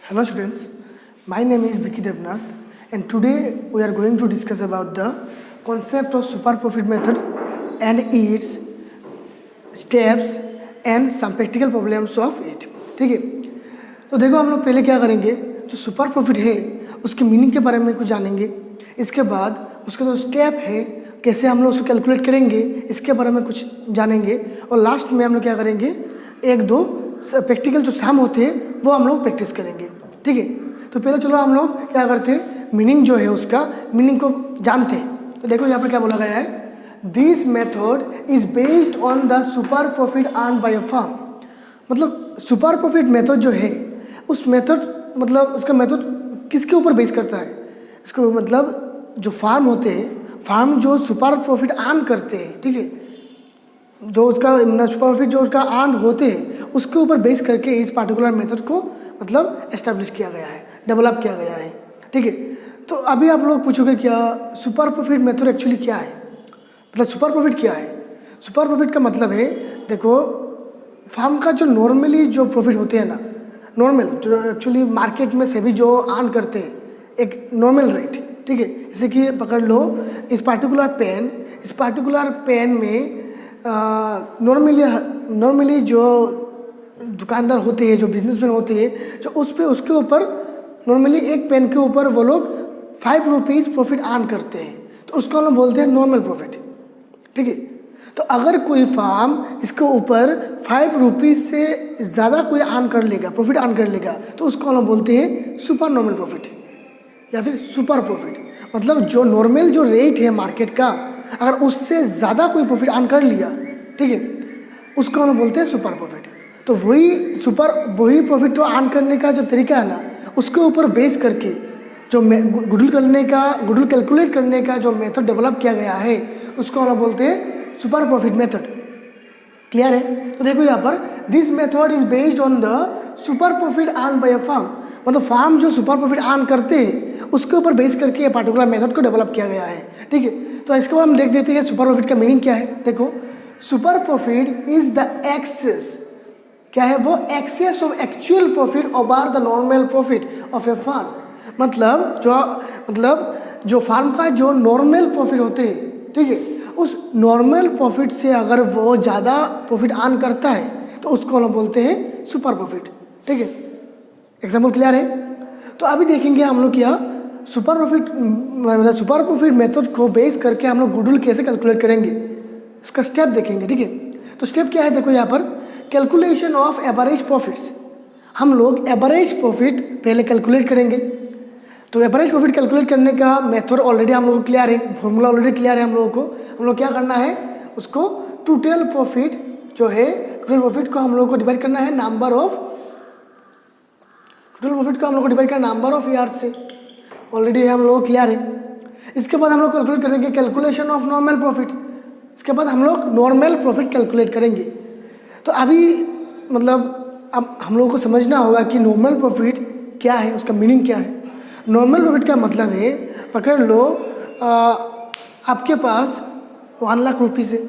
Hello students, my name is Vicky Devnath and today we are going to discuss about the concept of super profit method and its steps and some practical problems of it. ठीक है, तो देखो हम लोग पहले क्या करेंगे, जो सुपर प्रॉफिट है उसकी मीनिंग के बारे में कुछ जानेंगे। इसके बाद उसका जो स्टेप है कैसे हम लोग उसको कैलकुलेट करेंगे इसके बारे में कुछ जानेंगे। और लास्ट में हम लोग क्या करेंगे, एक दो प्रैक्टिकल जो सम होते हैं वो हम लोग प्रैक्टिस करेंगे। ठीक है, तो पहले चलो हम लोग क्या करते हैं, मीनिंग जो है उसका मीनिंग को जानते हैं। तो देखो यहाँ पर क्या बोला गया है, this method is based on the super profit earn by a firm. मतलब सुपर प्रॉफिट मेथड जो है उस मेथड मतलब उसका मेथड किसके ऊपर बेस करता है, इसको मतलब जो फार्म होते हैं, फार्म जो सुपर प्रॉफिट अर्न करते हैं, ठीक है, जो उसका सुपर प्रॉफिट जो उसका अर्न होते हैं उसके ऊपर बेस करके इस पार्टिकुलर मेथड को मतलब एस्टेब्लिश किया गया है, डेवलप किया गया है। ठीक है, तो अभी आप लोग पूछोगे क्या सुपर प्रॉफिट मेथड एक्चुअली क्या है, मतलब सुपर प्रॉफिट क्या है। सुपर प्रॉफिट का मतलब है, देखो फार्म का जो नॉर्मली जो प्रॉफिट होते हैं ना, नॉर्मल जो एक्चुअली मार्केट में सभी जो अर्न करते हैं एक नॉर्मल रेट, ठीक है, जैसे कि पकड़ लो इस पार्टिकुलर पेन में नॉर्मली जो दुकानदार होते हैं, जो बिजनेसमैन होते हैं, जो उसके ऊपर नॉर्मली एक पेन के ऊपर वो लोग 5 रुपीज़ प्रॉफिट अर्न करते हैं, तो उसको हम लोग बोलते हैं नॉर्मल प्रॉफिट। ठीक है, तो अगर कोई फार्म इसके ऊपर 5 रुपीज़ से ज़्यादा कोई अर्न कर लेगा, प्रॉफिट अर्न कर लेगा, तो उसको हम लोग बोलते हैं सुपर नॉर्मल प्रॉफिट या फिर सुपर प्रॉफिट। मतलब जो नॉर्मल जो रेट है मार्केट का, अगर उससे ज़्यादा कोई प्रॉफिट अर्न कर लिया, ठीक है, उसको हम लोग बोलते हैं सुपर प्रॉफिट। तो वही प्रॉफिट जो अर्न करने का जो तरीका है ना, उसके ऊपर बेस करके जो गुडविल कैलकुलेट करने का जो मेथड डेवलप किया गया है उसको हम लोग बोलते हैं सुपर प्रॉफिट मेथड। क्लियर है। तो देखो यहाँ पर this method is based on the super profit earn by a firm. मतलब फार्म जो सुपर प्रॉफिट अर्न करते हैं उसके ऊपर बेस करके ये पार्टिकुलर मेथड को डेवलप किया गया है। ठीक है, तो इसके बाद हम देख देते हैं सुपर प्रॉफिट का मीनिंग क्या है। देखो super profit is the excess, क्या है वो, excess of actual profit over the normal profit of a firm. मतलब जो फार्म का जो नॉर्मल प्रॉफिट होते हैं, ठीक है, उस नॉर्मल प्रॉफिट से अगर वो ज़्यादा प्रॉफिट अर्न करता है तो उसको हम बोलते हैं सुपर प्रॉफिट। ठीक है, एग्जाम्पल क्लियर है। तो अभी देखेंगे हम लोग क्या सुपर प्रॉफिट मेथड को बेस करके हम लोग गुडविल कैसे कैलकुलेट करेंगे, उसका स्टेप देखेंगे। ठीक है, तो स्टेप क्या है, देखो यहाँ पर कैलकुलेशन ऑफ एवरेज प्रॉफिट्स। हम लोग एवरेज प्रॉफिट पहले कैलकुलेट करेंगे। तो एवरेज प्रॉफिट कैलकुलेट करने का मेथड ऑलरेडी हम लोगों को क्लियर है, फॉर्मूला ऑलरेडी क्लियर है हम लोगों को। हम लोग क्या करना है, उसको टोटल प्रॉफिट जो है, टोटल प्रॉफिट को हम लोगों को डिवाइड करना है नंबर ऑफ ईयर से। ऑलरेडी हम लोग क्लियर है। इसके बाद हम लोग कैलकुलेट करेंगे कैलकुलेशन ऑफ नॉर्मल प्रॉफिट। इसके बाद हम लोग नॉर्मल प्रॉफिट कैलकुलेट करेंगे। तो अभी मतलब अब हम लोगों को समझना होगा कि नॉर्मल प्रॉफिट क्या है, उसका मीनिंग क्या है। नॉर्मल प्रॉफिट का मतलब है, पकड़ लो आपके पास 1 लाख रुपीज़ है,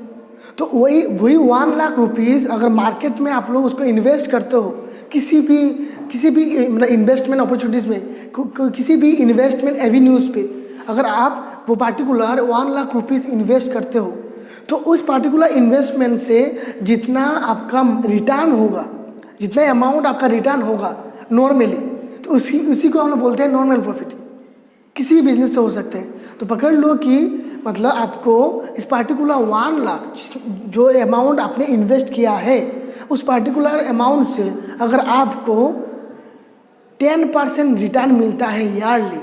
तो वही 1 लाख रुपीज़ अगर मार्केट में आप लोग उसको इन्वेस्ट करते हो, किसी भी मतलब इन्वेस्टमेंट अपॉर्चुनिटीज़ में, किसी भी इन्वेस्टमेंट एवेन्यूज़ पे अगर आप वो पार्टिकुलर 1 लाख रुपीज़ इन्वेस्ट करते हो, तो उस पार्टिकुलर इन्वेस्टमेंट से जितना आपका रिटर्न होगा, जितना अमाउंट आपका रिटर्न होगा नॉर्मली, तो उसी को हम लोग बोलते हैं नॉर्मल प्रॉफिट। किसी भी बिजनेस से हो सकते हैं। तो पकड़ लो कि मतलब आपको इस पार्टिकुलर 1 लाख जो अमाउंट आपने इन्वेस्ट किया है, उस पार्टिकुलर अमाउंट से अगर आपको 10% रिटर्न मिलता है ईयरली,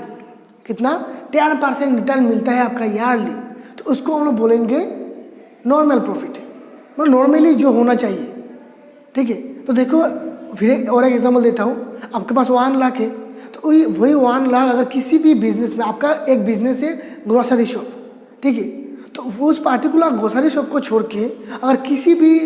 कितना 10% रिटर्न मिलता है आपका ईयरली, तो उसको हम लोग बोलेंगे नॉर्मल प्रॉफिट, मतलब नॉर्मली जो होना चाहिए। ठीक है, तो देखो फिर और एक एग्जाम्पल देता हूँ। आपके पास 1 लाख है, तो वही 1 लाख अगर किसी भी बिजनेस में, आपका एक बिजनेस है ग्रोसरी शॉप, ठीक है, तो वो उस पार्टिकुलर ग्रोसरी शॉप को छोड़ के अगर किसी भी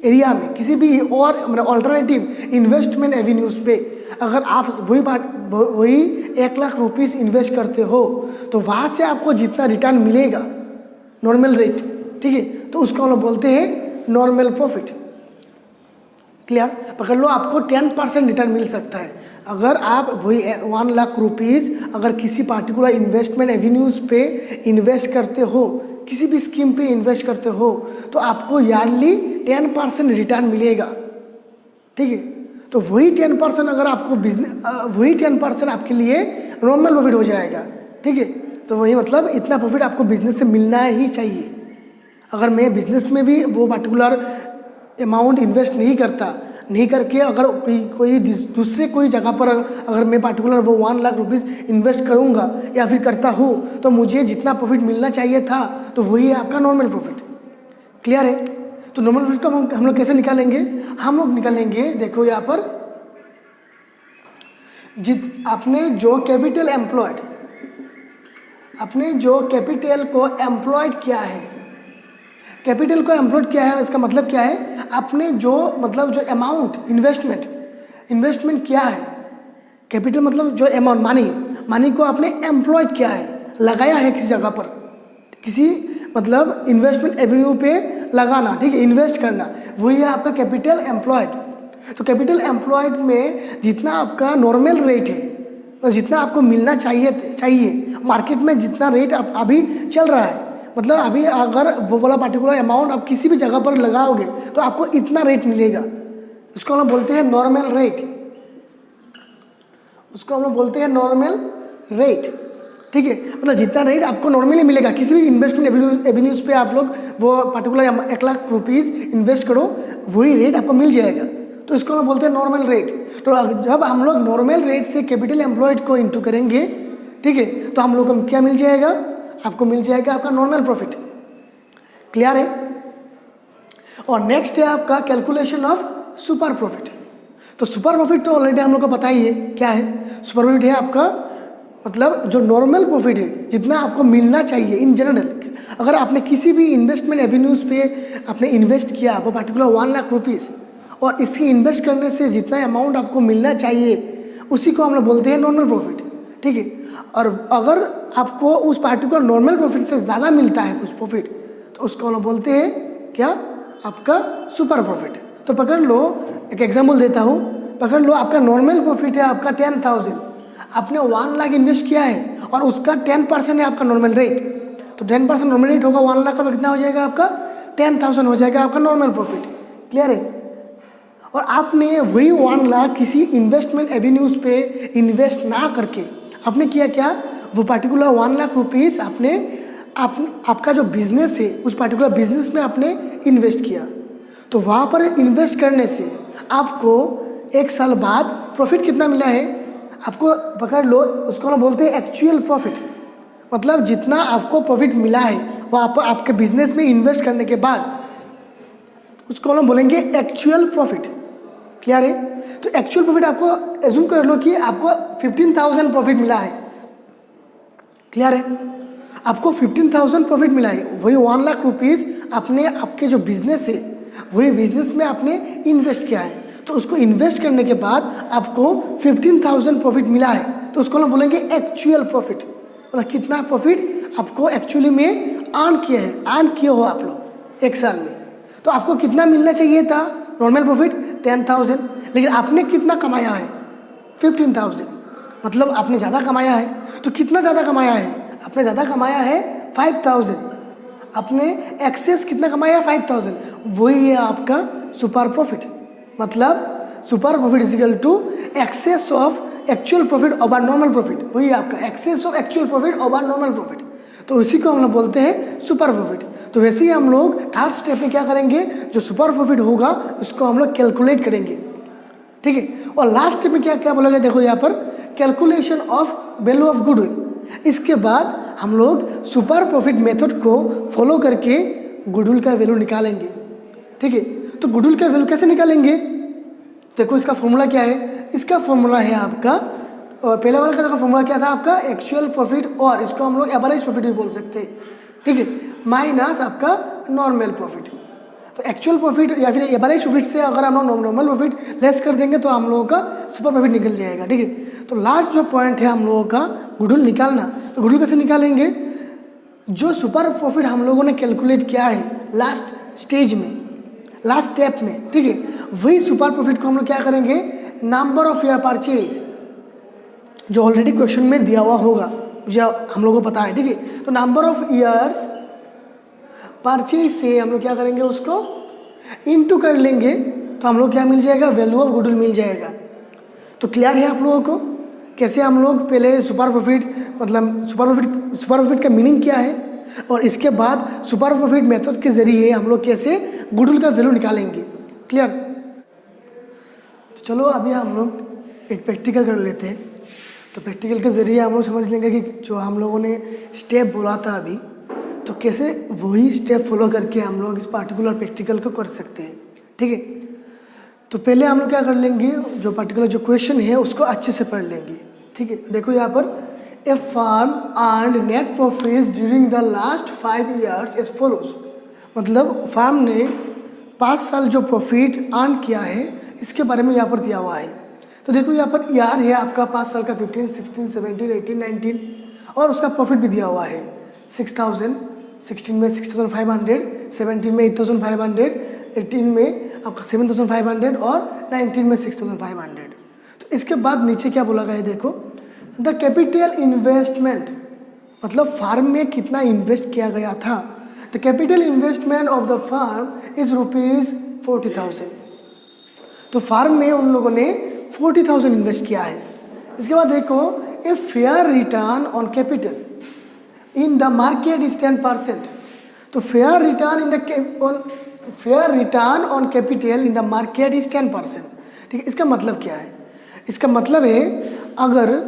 एरिया में, किसी भी और मतलब ऑल्टरनेटिव इन्वेस्टमेंट एवेन्यूज़ पे अगर आप वही 1 लाख रुपीज़ इन्वेस्ट करते हो, तो वहाँ से आपको जितना रिटर्न मिलेगा नॉर्मल रेट, ठीक है, तो उसको हम लोग बोलते हैं नॉर्मल प्रॉफिट। क्लियर? पकड़ लो, आपको 10% रिटर्न मिल सकता है अगर आप वही 1 लाख रुपीज़ अगर किसी पार्टिकुलर इन्वेस्टमेंट एवेन्यूज़ पे इन्वेस्ट करते हो, किसी भी स्कीम पे इन्वेस्ट करते हो, तो आपको ईयरली 10% रिटर्न मिलेगा। ठीक है, तो वही 10% अगर आपको वही 10% आपके लिए नॉर्मल प्रॉफिट हो जाएगा। ठीक है, तो वही मतलब इतना प्रॉफिट आपको बिजनेस से मिलना ही चाहिए। अगर मैं बिजनेस में भी वो पर्टिकुलर अमाउंट इन्वेस्ट नहीं करके अगर कोई दूसरे कोई जगह पर अगर मैं पार्टिकुलर वो 1 लाख रुपीज़ इन्वेस्ट करूँगा या फिर करता हूँ, तो मुझे जितना प्रॉफिट मिलना चाहिए था तो वही है आपका नॉर्मल प्रॉफिट। क्लियर है? तो नॉर्मल प्रॉफिट को हम लोग कैसे निकालेंगे? हम लोग निकालेंगे, देखो यहाँ पर, आपने जो कैपिटल को एम्प्लॉयड किया है, कैपिटल को एम्प्लॉयड किया है, इसका मतलब क्या है? आपने जो अमाउंट इन्वेस्टमेंट किया है, कैपिटल मतलब जो अमाउंट मनी को आपने एम्प्लॉयड किया है, लगाया है किसी जगह पर, किसी मतलब इन्वेस्टमेंट एवेन्यू पे लगाना। ठीक है, इन्वेस्ट करना, वही है आपका कैपिटल एम्प्लॉयड। तो कैपिटल एम्प्लॉयड में जितना आपका नॉर्मल रेट है, तो जितना आपको मिलना चाहिए मार्केट में, जितना रेट अभी चल रहा है, मतलब अभी अगर वो वाला पार्टिकुलर अमाउंट आप किसी भी जगह पर लगाओगे तो आपको इतना रेट मिलेगा। उसको हम लोग बोलते हैं नॉर्मल रेट। ठीक है, मतलब जितना रेट आपको नॉर्मली मिलेगा किसी भी इन्वेस्टमेंट एवेन्यूज पे, आप लोग वो पर्टिकुलर 1 लाख रुपीज़ इन्वेस्ट करो, वही रेट आपको मिल जाएगा। तो इसको हम बोलते हैं नॉर्मल रेट। तो जब हम लोग नॉर्मल रेट से कैपिटल एम्प्लॉयड को इंटू करेंगे, ठीक है, तो हम लोग को क्या मिल जाएगा? आपको मिल जाएगा आपका नॉर्मल प्रॉफिट। क्लियर है? और नेक्स्ट है आपका कैलकुलेशन ऑफ सुपर प्रॉफिट। तो सुपर प्रॉफिट तो ऑलरेडी हम लोग को पता ही है क्या है। सुपर प्रॉफिट है आपका मतलब जो नॉर्मल प्रॉफिट है, जितना आपको मिलना चाहिए इन जनरल। अगर आपने किसी भी इन्वेस्टमेंट एवेन्यूज़ पे आपने इन्वेस्ट किया वो पर्टिकुलर 1 लाख रुपीज़, और इसकी इन्वेस्ट करने से जितना अमाउंट आपको मिलना चाहिए उसी को हम लोग बोलते हैं नॉर्मल प्रॉफिट। ठीक है, और अगर आपको उस पार्टिकुलर नॉर्मल प्रॉफिट से ज़्यादा मिलता है कुछ प्रॉफिट, तो उसको हम लोग बोलते हैं क्या? आपका सुपर प्रॉफिट। तो पकड़ लो, एक एग्जांपल देता हूँ। पकड़ लो, आपका नॉर्मल प्रॉफिट है आपका 10,000, आपने 1 लाख इन्वेस्ट किया है और उसका 10% है आपका नॉर्मल रेट। तो 10% नॉर्मल रेट होगा 1 लाख का, तो कितना हो जाएगा आपका? 10,000 हो जाएगा आपका नॉर्मल प्रॉफिट। क्लियर है? और आपने वही 1 लाख किसी इन्वेस्टमेंट एवेन्यूज़ पे इन्वेस्ट ना करके आपने किया क्या? वो पर्टिकुलर 1 लाख रुपीज़ आपका जो बिजनेस है उस पर्टिकुलर बिजनेस में आपने इन्वेस्ट किया। तो वहाँ पर इन्वेस्ट करने से आपको 1 साल बाद प्रॉफिट कितना मिला है? आपको पकड़ लो, उसको हम बोलते हैं एक्चुअल प्रॉफिट। मतलब जितना आपको प्रॉफिट मिला है वो आपके बिजनेस में इन्वेस्ट करने के बाद, उसको हम बोलेंगे एक्चुअल प्रॉफिट। क्लियर है? तो एक्चुअल प्रॉफिट आपको एज्यूम कर लो कि आपको 15,000 प्रॉफिट मिला है। क्लियर है? आपको 15,000 प्रॉफिट मिला है, वही 1 लाख रुपीज़ आपने आपके जो बिजनेस है वही बिजनेस में आपने इन्वेस्ट किया है। तो उसको इन्वेस्ट करने के बाद आपको 15,000 प्रॉफिट मिला है, तो उसको हम बोलेंगे एक्चुअल प्रॉफिट। मतलब कितना प्रॉफिट आपको एक्चुअली में अर्न किए हो आप लोग 1 साल में। तो आपको कितना मिलना चाहिए था नॉर्मल प्रॉफिट? 10,000, लेकिन आपने कितना कमाया है? 15,000। मतलब आपने ज़्यादा कमाया है। तो कितना ज़्यादा कमाया है? आपने ज़्यादा कमाया है 5,000। आपने एक्सेस कितना कमाया है? 5,000। वही है आपका सुपर प्रॉफिट। मतलब super profit is equal to excess of actual profit over normal profit. वही आपका excess of actual profit over normal profit. तो इसी को हम लोग बोलते हैं सुपर प्रॉफिट। तो वैसे ही हम लोग थर्ड स्टेप में क्या करेंगे? जो सुपर प्रॉफिट होगा उसको हम लोग कैलकुलेट करेंगे। ठीक है, और लास्ट स्टेप में क्या क्या बोलोगे? देखो यहाँ पर calculation of value of goodwill. इसके बाद हम लोग सुपर प्रॉफिट मेथड को फॉलो करके गुडविल का वैल्यू निकालेंगे। ठीक है, तो गुडविल का वैल्यू कैसे निकालेंगे? देखो इसका फॉर्मूला क्या है? इसका फॉर्मूला है आपका, और पहले वाला का फॉर्मूला क्या था आपका? एक्चुअल प्रॉफिट, और इसको हम लोग एवरेज प्रॉफिट भी बोल सकते हैं। ठीक है, माइनस आपका नॉर्मल प्रॉफिट। तो एक्चुअल प्रॉफिट या फिर एवरेज प्रॉफिट से अगर हम लोग नॉर्मल प्रॉफिट लेस कर देंगे तो हम लोगों का सुपर प्रॉफिट निकल जाएगा। ठीक है, तो लास्ट जो पॉइंट है हम लोगों का गुडविल निकालना। तो गुडविल कैसे निकालेंगे? जो सुपर प्रॉफिट हम लोगों ने कैलकुलेट किया है लास्ट स्टेप में, ठीक है, वही सुपर प्रॉफिट को हम लोग क्या करेंगे, नंबर ऑफ ईयर परचेज, जो ऑलरेडी क्वेश्चन में दिया हुआ होगा, मुझे हम लोगों को पता है, ठीक है। तो नंबर ऑफ ईयर्स परचेज से हम लोग क्या करेंगे, उसको इनटू कर लेंगे, तो हम लोग क्या मिल जाएगा, वैल्यू ऑफ गुडविल मिल जाएगा। तो क्लियर है आप लोगों को कैसे हम लोग पहले सुपर प्रॉफिट, मतलब सुपर प्रॉफिट का मीनिंग क्या है, और इसके बाद सुपर प्रॉफिट मेथड के जरिए हम लोग कैसे गुडविल का वैल्यू निकालेंगे। क्लियर। तो चलो अभी हम लोग एक प्रैक्टिकल कर लेते हैं। तो प्रैक्टिकल के ज़रिए हम लोग समझ लेंगे कि जो हम लोगों ने स्टेप बोला था अभी, तो कैसे वही स्टेप फॉलो करके हम लोग इस पार्टिकुलर प्रैक्टिकल को कर सकते हैं, ठीक है। तो पहले हम लोग क्या कर लेंगे, जो पार्टिकुलर जो क्वेश्चन है उसको अच्छे से पढ़ लेंगे, ठीक है। देखो यहाँ पर, a firm earned net profits during the last 5 years as follows, मतलब फार्म ने 5 साल जो प्रॉफिट अर्न किया है इसके बारे में यहाँ पर दिया हुआ है। तो देखो यहाँ पर ईयर है आपका 5 साल का, 15, 16, 17, 18, 19, और उसका प्रॉफिट भी दिया हुआ है 6000, 16 में 6500, 17 में 8500, 18 में आपका 7500 और 19 में 6500। तो इसके बाद नीचे क्या बोला गया है, देखो, द कैपिटल इन्वेस्टमेंट, मतलब फार्म में कितना इन्वेस्ट किया गया था। The capital investment of the firm is ₹40,000। तो फार्म में उन लोगों ने 40,000 इन्वेस्ट किया है। इसके बाद देखो, a fair return on capital in the market is 10%। तो fair return on capital in the market is 10%, ठीक है। इसका मतलब क्या है, इसका मतलब है अगर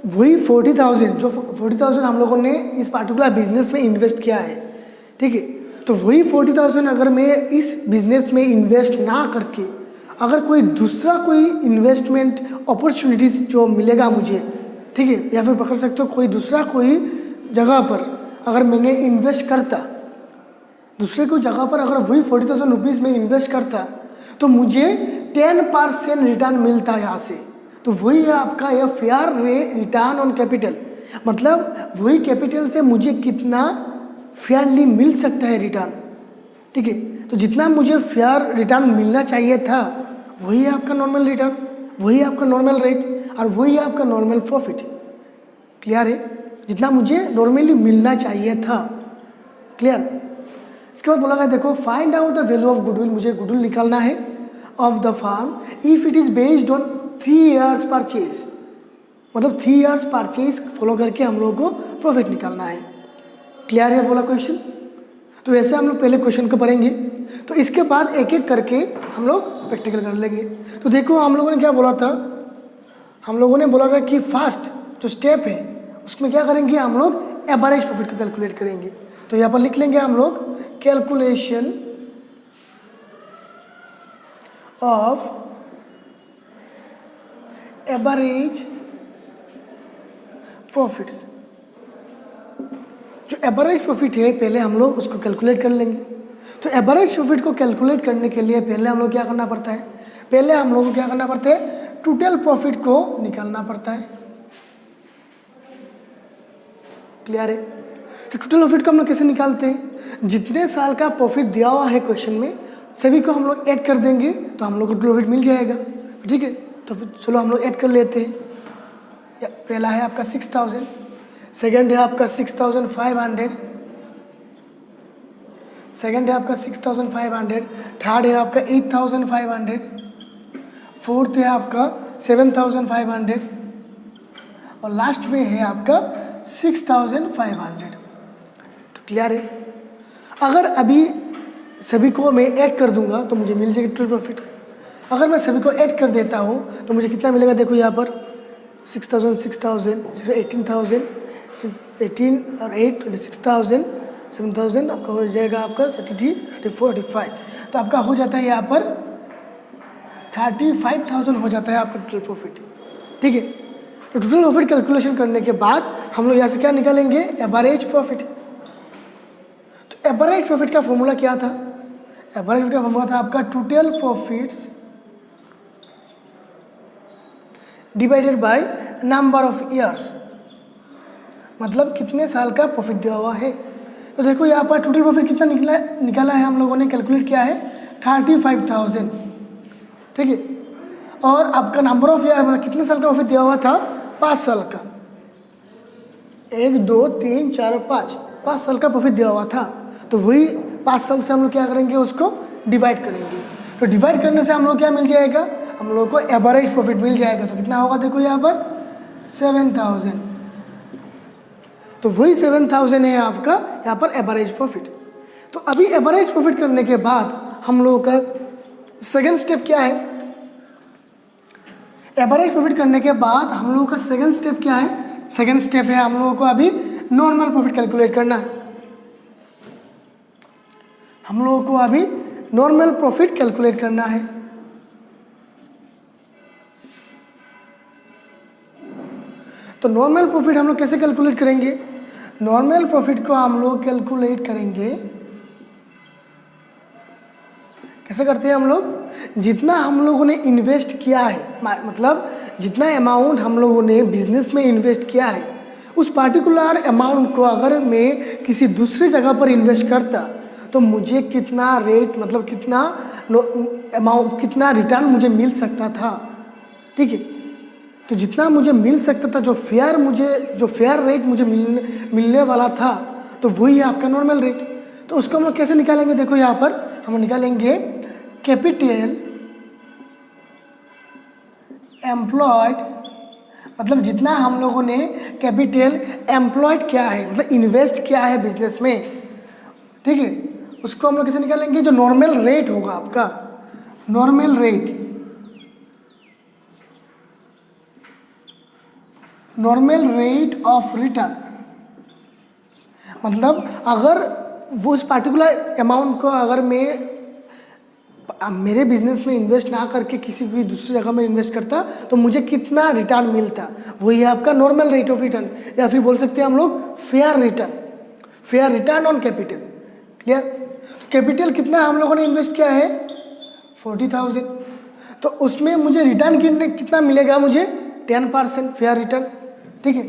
वही 40,000 हम लोगों ने इस पार्टिकुलर बिजनेस में इन्वेस्ट किया है, ठीक है, तो वही 40,000 अगर मैं इस बिजनेस में इन्वेस्ट ना करके अगर कोई इन्वेस्टमेंट अपॉर्चुनिटीज जो मिलेगा मुझे, ठीक है, या फिर पकड़ सकते हो कोई जगह पर अगर मैंने इन्वेस्ट करता, दूसरे कोई जगह पर अगर वही 40,000 रुपीज़ में इन्वेस्ट करता, तो मुझे 10% रिटर्न मिलता यहाँ से। तो वही है आपका यह फेयर रिटर्न ऑन कैपिटल, मतलब वही कैपिटल से मुझे कितना फेयरली मिल सकता है रिटर्न, ठीक है। तो जितना मुझे फेयर रिटर्न मिलना चाहिए था वही है आपका नॉर्मल रिटर्न, वही आपका नॉर्मल रेट, और वही है आपका नॉर्मल प्रॉफिट। क्लियर है, जितना मुझे नॉर्मली मिलना चाहिए था। क्लियर। इसके बाद बोला गया, देखो, find out the value of goodwill, मुझे गुडविल निकालना है of the firm if it is based on 3 years purchase, मतलब 3 years परचेज फॉलो करके हम लोगों को प्रॉफिट निकालना है। क्लियर है बोला क्वेश्चन। तो ऐसे हम लोग पहले क्वेश्चन को पढ़ेंगे, तो इसके बाद एक एक करके हम लोग प्रैक्टिकल कर लेंगे। तो देखो हम लोगों ने क्या बोला था, हम लोगों ने बोला था कि फर्स्ट जो स्टेप है उसमें क्या करेंगे, हम लोग एवरेज प्रॉफिट को कैलकुलेट करेंगे। तो यहाँ पर लिख लेंगे हम लोग कैलकुलेशन ऑफ एवरेज प्रॉफिट्स। जो एवरेज प्रॉफिट है पहले हम लोग उसको कैलकुलेट कर लेंगे। तो एवरेज प्रॉफिट को कैलकुलेट करने के लिए पहले हम लोग क्या करना पड़ता है, पहले हम लोगों को क्या करना पड़ता है, टोटल प्रॉफिट को निकालना पड़ता है। क्लियर है। तो टोटल प्रॉफिट को हम लोग कैसे निकालते हैं, जितने साल का प्रॉफिट दिया हुआ है क्वेश्चन में सभी को हम लोग ऐड कर देंगे तो हम लोग को टोटल प्रॉफिट मिल जाएगा, ठीक है। तो चलो हम लोग ऐड कर लेते हैं। पहला है आपका 6,000, सेकेंड है आपका 6,500, सेकेंड है आपका 6,500, थर्ड है आपका 8,500, फोर्थ है आपका 7,500 और लास्ट में है आपका 6,500। तो क्लियर है। अगर अभी सभी को मैं ऐड कर दूंगा तो मुझे मिल जाएगा टोटल प्रॉफिट। अगर मैं सभी को ऐड कर देता हूँ तो मुझे कितना मिलेगा, देखो यहाँ पर 6,000, 18,000, 18 और 8, 26,000, 7,000 आपका हो जाएगा आपका 33, 34, 35। तो आपका हो जाता है यहाँ पर 35,000 हो जाता है आपका टोटल प्रॉफिट, ठीक है। तो टोटल प्रॉफिट कैलकुलेशन करने के बाद हम लोग यहाँ से क्या निकालेंगे, एवरेज प्रॉफिट। तो एवरेज प्रॉफिट का फॉर्मूला क्या था, एवरेज प्रॉफिट का फॉर्मूला था आपका total profits divided by number of years, मतलब कितने साल का प्रॉफिट दिया हुआ है। तो देखो यहाँ पर टोटल प्रॉफिट कितना निकाला है हम लोगों ने, कैलकुलेट किया है 35,000, ठीक है। और आपका नंबर ऑफ ईयर मतलब कितने साल का प्रॉफिट दिया हुआ था, 5 साल का, 1 2 3 4 5 साल का प्रॉफिट दिया हुआ था। तो वही 5 साल से हम लोग क्या करेंगे, उसको डिवाइड करेंगे। तो डिवाइड करने से हम लोग क्या मिल जाएगा, हम लोग को एवरेज प्रॉफिट मिल जाएगा। तो कितना होगा देखो यहाँ पर 7,000। तो वही 7,000 है आपका यहाँ पर एवरेज प्रॉफिट। तो अभी एवरेज प्रॉफिट करने के बाद हम लोगों का सेकेंड स्टेप क्या है, एवरेज प्रॉफिट करने के बाद हम लोगों का सेकेंड स्टेप क्या है, सेकेंड स्टेप है हम लोगों को अभी नॉर्मल प्रॉफिट कैलकुलेट करना है। हम लोगों को अभी नॉर्मल प्रॉफिट कैलकुलेट करना है। तो नॉर्मल प्रॉफिट हम लोग कैसे कैलकुलेट करेंगे, नॉर्मल प्रॉफिट को हम लोग कैलकुलेट करेंगे, कैसे करते हैं हम लोग, जितना हम लोगों ने इन्वेस्ट किया है, मतलब जितना अमाउंट हम लोगों ने बिजनेस में इन्वेस्ट किया है, उस पार्टिकुलर अमाउंट को अगर मैं किसी दूसरी जगह पर इन्वेस्ट करता तो मुझे कितना रेट, मतलब कितना अमाउंट, कितना रिटर्न मुझे मिल सकता था, ठीक है। तो जितना मुझे मिल सकता था, जो फेयर रेट मुझे मिलने वाला था, तो वही है आपका नॉर्मल रेट। तो उसको हम लोग कैसे निकालेंगे, देखो यहाँ पर हम निकालेंगे कैपिटल एम्प्लॉयड, मतलब जितना हम लोगों ने कैपिटल एम्प्लॉयड किया है, मतलब इन्वेस्ट किया है बिजनेस में, ठीक है, उसको हम लोग कैसे निकालेंगे, जो नॉर्मल रेट होगा आपका, normal rate, normal rate of return. मतलब अगर वो उस पार्टिकुलर अमाउंट को अगर मैं मेरे बिजनेस में इन्वेस्ट ना करके किसी भी दूसरी जगह में इन्वेस्ट करता तो मुझे कितना रिटर्न मिलता, वही है आपका नॉर्मल रेट ऑफ रिटर्न, या फिर बोल सकते हैं हम लोग fair return, fair return on capital. Clear. तो कैपिटल कितना हम लोगों ने इन्वेस्ट किया है, 40,000। तो उसमें मुझे रिटर्न कितना मिलेगा, मुझे 10% फेयर रिटर्न, ठीक है,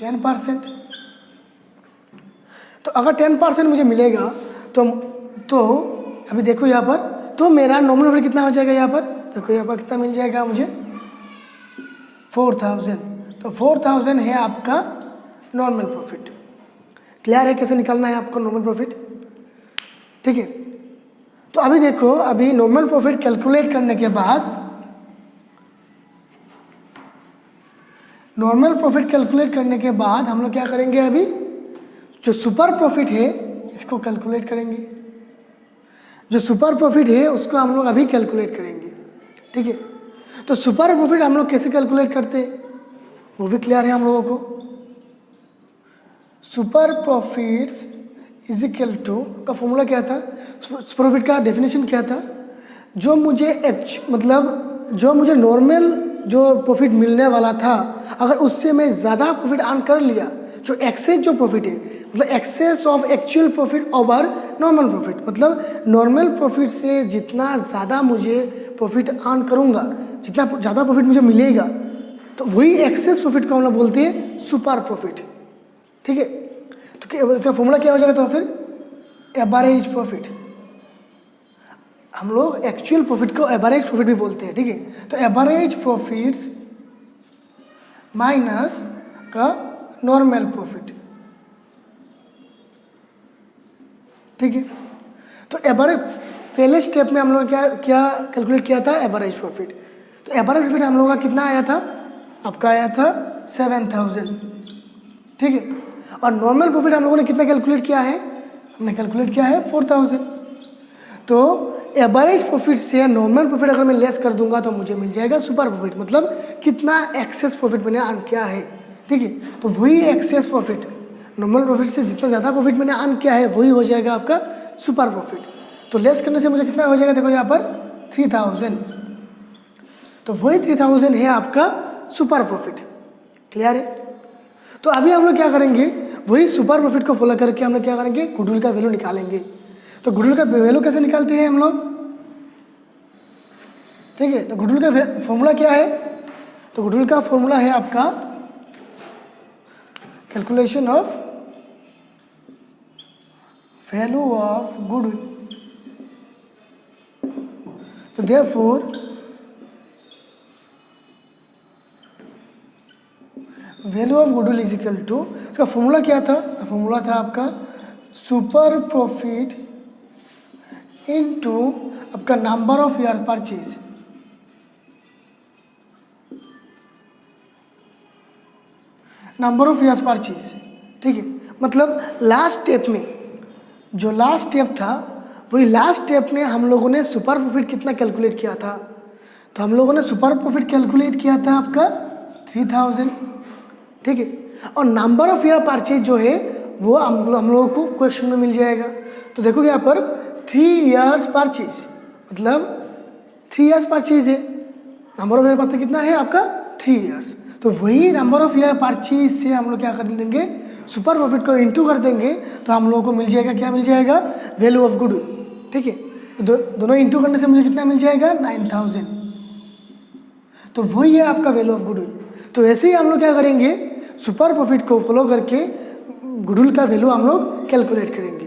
10%। तो अगर 10% मुझे मिलेगा तो अभी देखो यहाँ पर, तो मेरा नॉमिनल प्रॉफिट कितना हो जाएगा, यहाँ पर देखो, यहाँ पर कितना मिल जाएगा मुझे, 4,000। तो 4,000 है आपका नॉर्मल प्रॉफिट। क्लियर है कैसे निकालना है आपको नॉर्मल प्रॉफिट, ठीक है। तो अभी देखो, अभी नॉर्मल प्रॉफिट कैलकुलेट करने के बाद, नॉर्मल प्रॉफिट कैलकुलेट करने के बाद हम लोग क्या करेंगे, अभी जो सुपर प्रॉफिट है इसको कैलकुलेट करेंगे। जो सुपर प्रॉफिट है उसको हम लोग अभी कैलकुलेट करेंगे, ठीक है। तो सुपर प्रॉफिट हम लोग कैसे कैलकुलेट करते हैं वो भी क्लियर है हम लोगों को। Super profits is equal to का फॉर्मूला क्या था, सुपर प्रॉफिट का डेफिनेशन क्या था, जो मुझे मतलब जो मुझे नॉर्मल जो प्रॉफिट मिलने वाला था, अगर उससे मैं ज़्यादा प्रॉफिट अर्न कर लिया, जो एक्सेस जो प्रॉफिट है, मतलब excess of actual profit over normal profit, मतलब नॉर्मल प्रॉफिट से जितना ज़्यादा मुझे प्रॉफिट अर्न करूँगा, जितना ज़्यादा प्रॉफिट मुझे मिलेगा, तो वही एक्सेस प्रॉफिट को हम लोग बोलते हैं सुपर प्रॉफिट, ठीक है। तो इसका फॉर्मूला क्या हो जाएगा, तो फिर एवरेज प्रॉफिट, हम लोग एक्चुअल प्रॉफिट को एवरेज प्रॉफिट भी बोलते हैं, ठीक है। तो एवरेज प्रॉफिट्स माइनस का नॉर्मल प्रॉफिट, ठीक है। तो एवरेज पहले स्टेप में हम लोग क्या कैलकुलेट किया था, एवरेज प्रॉफिट। तो एवरेज प्रॉफिट हम लोगों का कितना आया था, आपका आया था 7,000, ठीक है। और नॉर्मल प्रॉफिट हम लोगों ने कितना कैलकुलेट किया है, हमने कैलकुलेट किया है 4,000। तो एवरेज प्रॉफिट से नॉर्मल प्रॉफिट अगर मैं लेस कर दूंगा तो मुझे मिल जाएगा सुपर प्रॉफिट, मतलब कितना एक्सेस प्रॉफिट मैंने अर्न किया है, ठीक है। तो वही एक्सेस प्रॉफिट, नॉर्मल प्रॉफिट से जितना ज़्यादा प्रॉफिट मैंने अर्न किया है वही हो जाएगा आपका सुपर प्रॉफिट। तो लेस करने से मुझे कितना हो जाएगा, देखो यहाँ पर 3,000। तो वही 3,000 है आपका सुपर प्रॉफिट। क्लियर है। तो अभी हम लोग क्या करेंगे, वही सुपर प्रॉफिट को फॉलो करके हम लोग क्या करेंगे, गुडविल का वैल्यू निकालेंगे। तो गुडविल का वैल्यू कैसे निकालते हैं हम लोग, ठीक है। तो गुडविल का फॉर्मूला क्या है, तो गुडविल का फॉर्मूला है आपका calculation of value of goodwill, तो therefore value of goodwill is equal to, इसका फॉर्मूला क्या था? फॉर्मूला था आपका सुपर प्रॉफिट इनटू आपका number of year purchase. Number of years purchase, ठीक है। मतलब लास्ट स्टेप में, जो लास्ट स्टेप था वही लास्ट स्टेप में हम लोगों ने सुपर प्रॉफिट कितना कैलकुलेट किया था? तो हम लोगों ने सुपर प्रॉफिट कैलकुलेट किया था आपका 3000, ठीक है। और नंबर ऑफ ईयर परचेज जो है वो हम लोगों को क्वेश्चन में मिल जाएगा। तो देखो यहाँ पर 3 ईयर्स परचेज, मतलब 3 ईयर्स परचेज है। नंबर ऑफ ईयर पता कितना है आपका? 3 ईयर्स। तो वही नंबर ऑफ ईयर परचेज से हम लोग क्या कर देंगे? सुपर प्रॉफिट को इंटू कर देंगे, तो हम लोगों को मिल जाएगा, क्या मिल जाएगा? वैल्यू ऑफ गुडविल, ठीक है। तो दोनों इंटू करने से मुझे कितना मिल जाएगा? 9000। तो वही है आपका वैल्यू ऑफ गुडविल। तो ऐसे ही हम लोग क्या करेंगे? सुपर प्रॉफिट को फॉलो करके गुडविल का वैल्यू हम लोग कैलकुलेट करेंगे।